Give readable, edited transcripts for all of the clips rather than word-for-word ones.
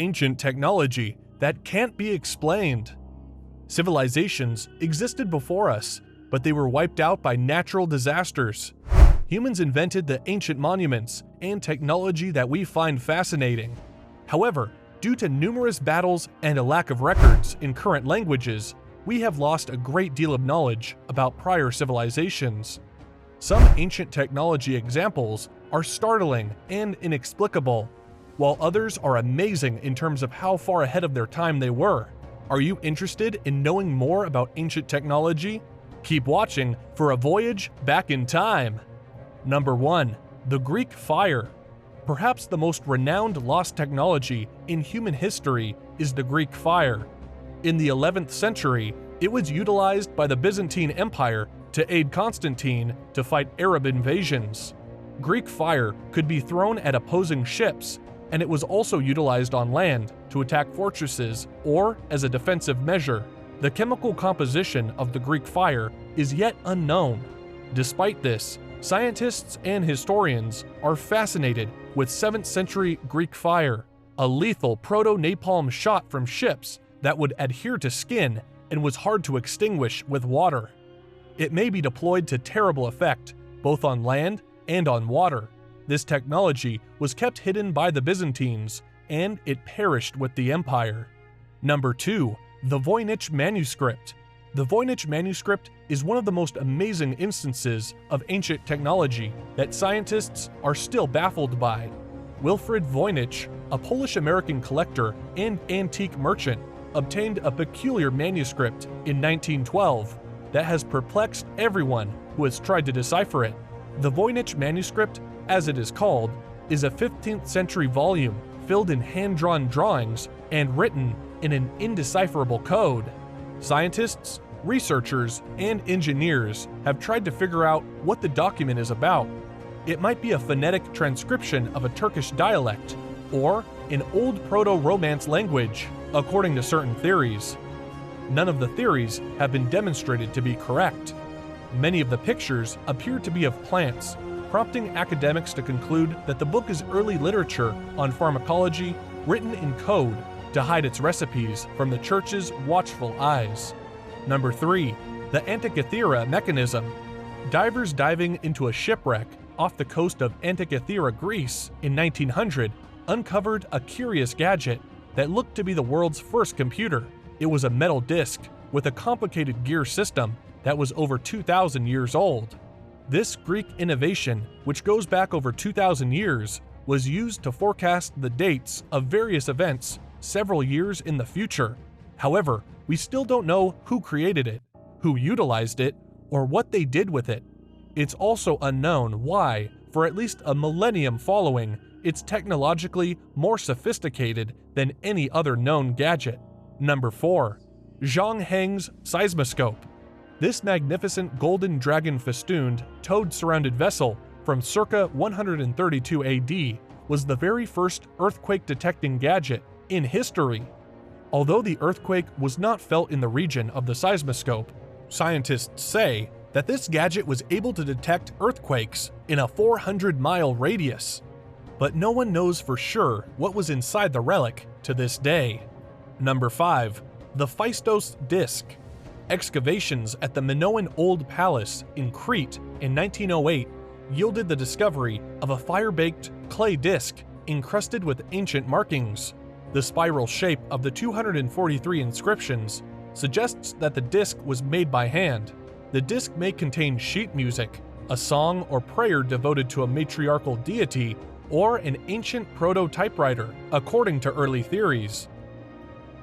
ancient technology that can't be explained. Civilizations existed before us, but they were wiped out by natural disasters. Humans invented the ancient monuments and technology that we find fascinating. However, due to numerous battles and a lack of records in current languages, we have lost a great deal of knowledge about prior civilizations. Some ancient technology examples are startling and inexplicable, while others are amazing in terms of how far ahead of their time they were. Are you interested in knowing more about ancient technology? Keep watching for a voyage back in time. Number 1. The Greek fire. Perhaps the most renowned lost technology in human history is the Greek fire. In the 11th century, it was utilized by the Byzantine Empire to aid Constantine to fight Arab invasions. Greek fire could be thrown at opposing ships, and it was also utilized on land to attack fortresses or as a defensive measure. The chemical composition of the Greek fire is yet unknown. Despite this, scientists and historians are fascinated with 7th century Greek fire, a lethal proto-napalm shot from ships that would adhere to skin and was hard to extinguish with water. It may be deployed to terrible effect, both on land and on water. This technology was kept hidden by the Byzantines, and it perished with the empire. Number 2. The Voynich Manuscript. The Voynich Manuscript is one of the most amazing instances of ancient technology that scientists are still baffled by. Wilfrid Voynich, a Polish-American collector and antique merchant, obtained a peculiar manuscript in 1912 that has perplexed everyone who has tried to decipher it. The Voynich Manuscript, as it is called, is a 15th century volume filled in hand-drawn drawings and written in an indecipherable code. Scientists, researchers, and engineers have tried to figure out what the document is about. It might be a phonetic transcription of a Turkish dialect, or an old Proto-Romance language, according to certain theories. None of the theories have been demonstrated to be correct. Many of the pictures appear to be of plants, prompting academics to conclude that the book is early literature on pharmacology written in code to hide its recipes from the church's watchful eyes. Number 3. The Antikythera Mechanism. Divers diving into a shipwreck off the coast of Antikythera, Greece in 1900 uncovered a curious gadget that looked to be the world's first computer. It was a metal disc with a complicated gear system that was over 2,000 years old. This Greek innovation, which goes back over 2,000 years, was used to forecast the dates of various events several years in the future. However, we still don't know who created it, who utilized it, or what they did with it. It's also unknown why, for at least a millennium following, it's technologically more sophisticated than any other known gadget. Number 4. Zhang Heng's Seismoscope. This magnificent golden dragon festooned, toad-surrounded vessel from circa 132 AD was the very first earthquake-detecting gadget in history. Although the earthquake was not felt in the region of the seismoscope, scientists say that this gadget was able to detect earthquakes in a 400-mile radius. But no one knows for sure what was inside the relic to this day. Number 5. The Phaistos Disk. Excavations at the Minoan Old Palace in Crete in 1908 yielded the discovery of a fire-baked clay disc encrusted with ancient markings. The spiral shape of the 243 inscriptions suggests that the disc was made by hand. The disc may contain sheet music, a song or prayer devoted to a matriarchal deity, or an ancient proto-typewriter, according to early theories.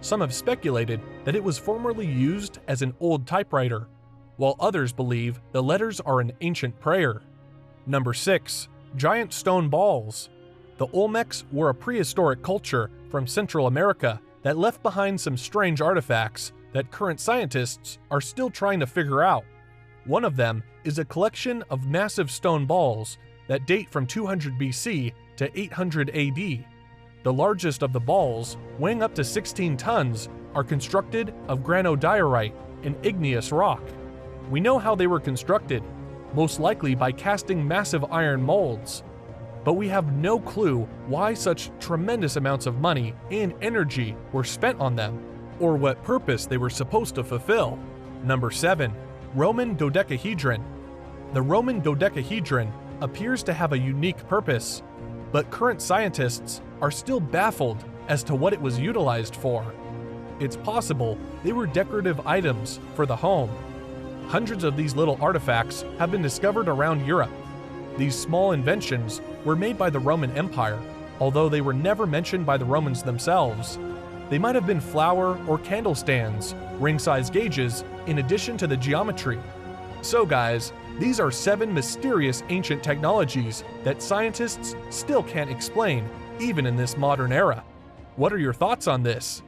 Some have speculated that it was formerly used as an old typewriter, while others believe the letters are an ancient prayer. Number 6. Giant stone balls. The Olmecs were a prehistoric culture from Central America that left behind some strange artifacts that current scientists are still trying to figure out. One of them is a collection of massive stone balls that date from 200 BC to 800 AD. The largest of the balls, weighing up to 16 tons, are constructed of granodiorite, an igneous rock. We know how they were constructed, most likely by casting massive iron molds. but we have no clue why such tremendous amounts of money and energy were spent on them, or what purpose they were supposed to fulfill. Number 7. Roman Dodecahedron. The Roman Dodecahedron appears to have a unique purpose, but current scientists are still baffled as to what it was utilized for. It's possible they were decorative items for the home. Hundreds of these little artifacts have been discovered around Europe. These small inventions were made by the Roman Empire, although they were never mentioned by the Romans themselves. They might have been flower or candle stands, ring-size gauges, in addition to the geometry. So guys, these are 7 mysterious ancient technologies that scientists still can't explain, even in this modern era. What are your thoughts on this?